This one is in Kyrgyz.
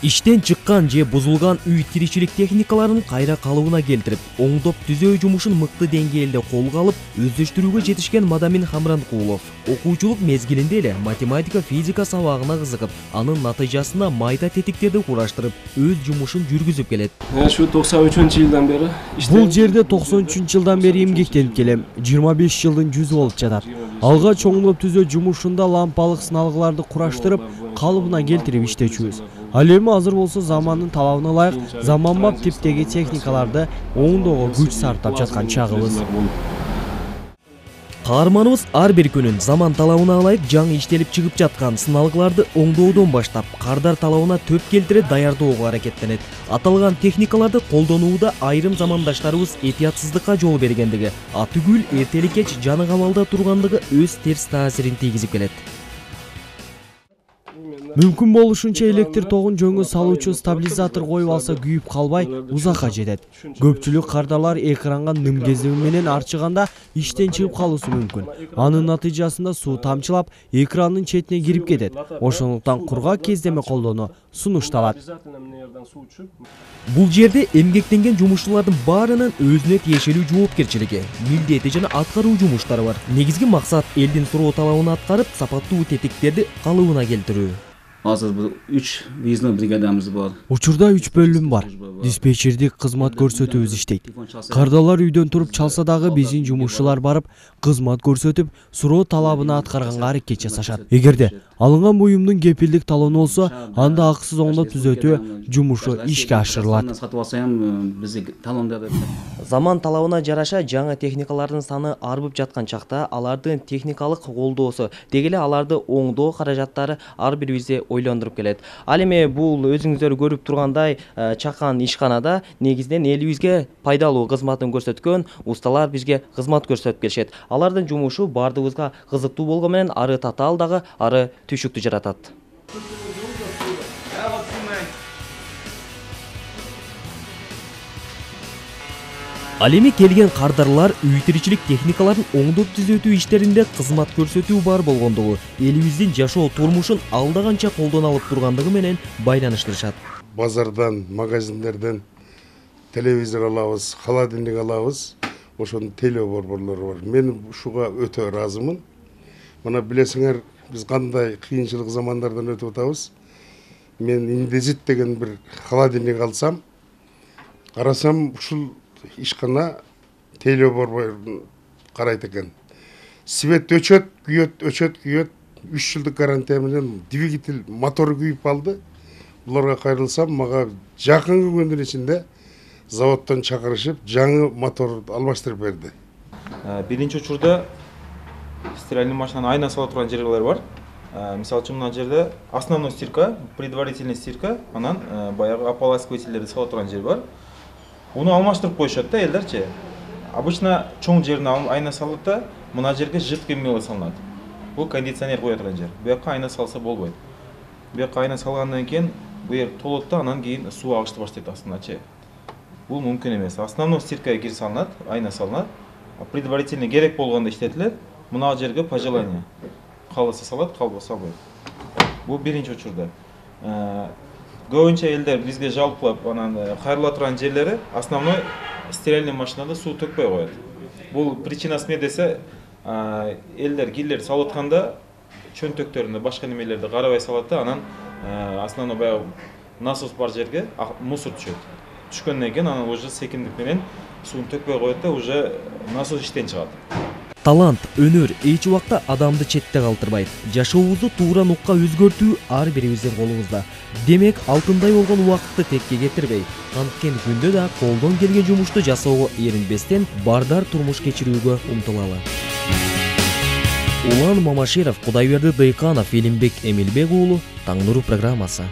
Иштен чыккан же бузулган үй тиричилик техникаларын кайра калыбына келтирип, оңдоп түзөө жумушун мыкты деңгээлде колго алып, өздөштүрүүгө жетишкен Мадамин Хамранкулов окуучулук мезгилинде эле математика, физика сабагына кызыгып, анын натыйжасына майда тетиктерди кураштырып, өз жумушун жүргүзүп келет. Şu 93-жылдан бери Бул жерде 93-жылдан бери эмгектенип келем. 25 жылдын жүзү болуп жатат. Алгач оңдоп түзөө жумушунда лампалык сыналгыларды кураштырып, калыбына келтирип иштечүбүз. Ал эми азыр болсо замандын талабына ылайык заманбап типтеги техникаларды оңдоого күч сарптап жаткан чагыбыз. Каарманыбыз ар бир күнүн заман талабына ылайык жаңы иштелип чыгып жаткан сыналгыларды оңдоодон баштап, кардар талабына төп келтире даярдоого аракеттенет. Аталган техникаларды колдонууда айрым замандаштарыбыз этиятсыздыкка жол бергендиги, атүгүл эртелик кеч жаны камалда тургандыгы өз терс таасирин тийгизип келет. Мүмкүн болушунча электр тогун жөнгө салуучу стабилизатор коюп алса күйүп калбай узакка жетет. Көпчүлүк кардарлар экранга ним кезеби менен арчыганда иштен чыгып калуусу мүмкүн. Анын натыйжасында суу тамчылап, экрандын четине кирип кетет. Ошондуктан кургак кездеме колдонуу сунушталат. Бул жерде эмгектенген жумушчулардын баарынын өзүнө тиешелүү жоопкерчилиги, милдети жана аткаруу жумуштары бар. Негизги максат элдин суроо талабын аткарып, сапаттуу тетиктерди калыбына келтирүү. Hazır bu 3 выездной бригадамыз бар. Учурда 3 бөлүм бар. Диспетчердик кызмат көрсөтүүбүз иштейт. Кардалар үйдөн туруп чалса дагы биздин жумушчулар барып, кызмат көрсөтүп, суроо талабына аткарганга аракет жасашат. Эгерде алынган буюмдун кепилдик талону болсо, анда акысыз оңдоп түзөтүү жумушу ишке ашырылат. Заман талабына жараша жаңы техникалардын саны арбып жаткан чакта алардын техникалык колдоосу, деги эле аларды оңдоо каражаттары ар бирибизди ойлондуруп келет. Ал эми бул өзүңүздөр көрүп тургандай чакан ишканада негизинен элибизге пайдалуу кызматын көрсөткөн усталар бизге кызмат көрсөтүп келишет. Алардын жумушу бардыгыбызга кызыктуу болгону менен ары татаал дагы ары түшүктү жаратат. Ал эми келген кардарлар үй тиричилик техникаларын оңдоп түзөтүү иштеринде кызмат көрсөтүү бар болгондугу, элибиздин жашоо турмушун алда канча колдоно алып тургандыгы менен байланыштырышат. Базардан, магазиндерден телевизор алабыз, холодильник алабыз, ошонун телеоборборлору бар. Мен ушуга өтө ыраазымын. Мына билесиңер, биз кандай кыйынчылык замандардан өтүп атабыз. Мен индезит деген бир холодильник алсам, карасам ушул ишкана телеоборборун карайт экен. Свет өчөт, күйөт, 3 жылдык гарантия менен двигатель, мотор күйүп калды. Буларга кайрылсам, мага жакынкы күндүн ичинде заводдон чакырышып, жаңы мотор алмаштырып берди. Биринчи учурда стиральный машинанын айна сала турган жерлер бар. Мисалы үчүн мына жерде основной стирка, предварительный стирка, анан баягы ополаскивательдерди сала турган жер бар. Уну алмаштырып коюшат да элдерчи. Обычно чоң жерине айна салат да, мына жерге жидкий мыло салынат. Бул кондиционер кое турган жер. Буякка айна салса болбойт. Буякка айна салгандан кийин бу жер толот да, анан кийин суу агышты баштайт астыначы. Бул мүмкүн эмес. Основной стиркага кир салынат, айна салынат. Предварительный керек болгондо иштетилет. Мына жерге пожелание. Калысы салат, калбаса салбайт. Бул биринчи учурда. Көбүнчө элдер бизге жалпылап анан кайрыла турган жерлери основной стиральный машинада суу төкпөй коет. Бул причинасы эмне десе, элдер кирлер салып атканда чөнтөктөрүндө башка немелерди карабай салат да, анан основной баягы насос бар жерге мусор түшөт. Түшкөндөн кийин анан уже секиндик менен суун төкпөй коет да, уже насос иштен чыгат. Талант, өнөр эч убакта адамды четте калтырбайт. Жашообузду туура нукка өзгөртүү ар бирибиздин колубузда. Демек, алтындай болгон убакытты текке кетирбей, канткен күндө да колдон келген жумушту жасоого эринбестен бардар турмуш кечирүүгө умтулалы. Улан Мамаширов, Кудайберди Дыйканов, Элимбек Эмилбек уулу, Таң нуру программасы.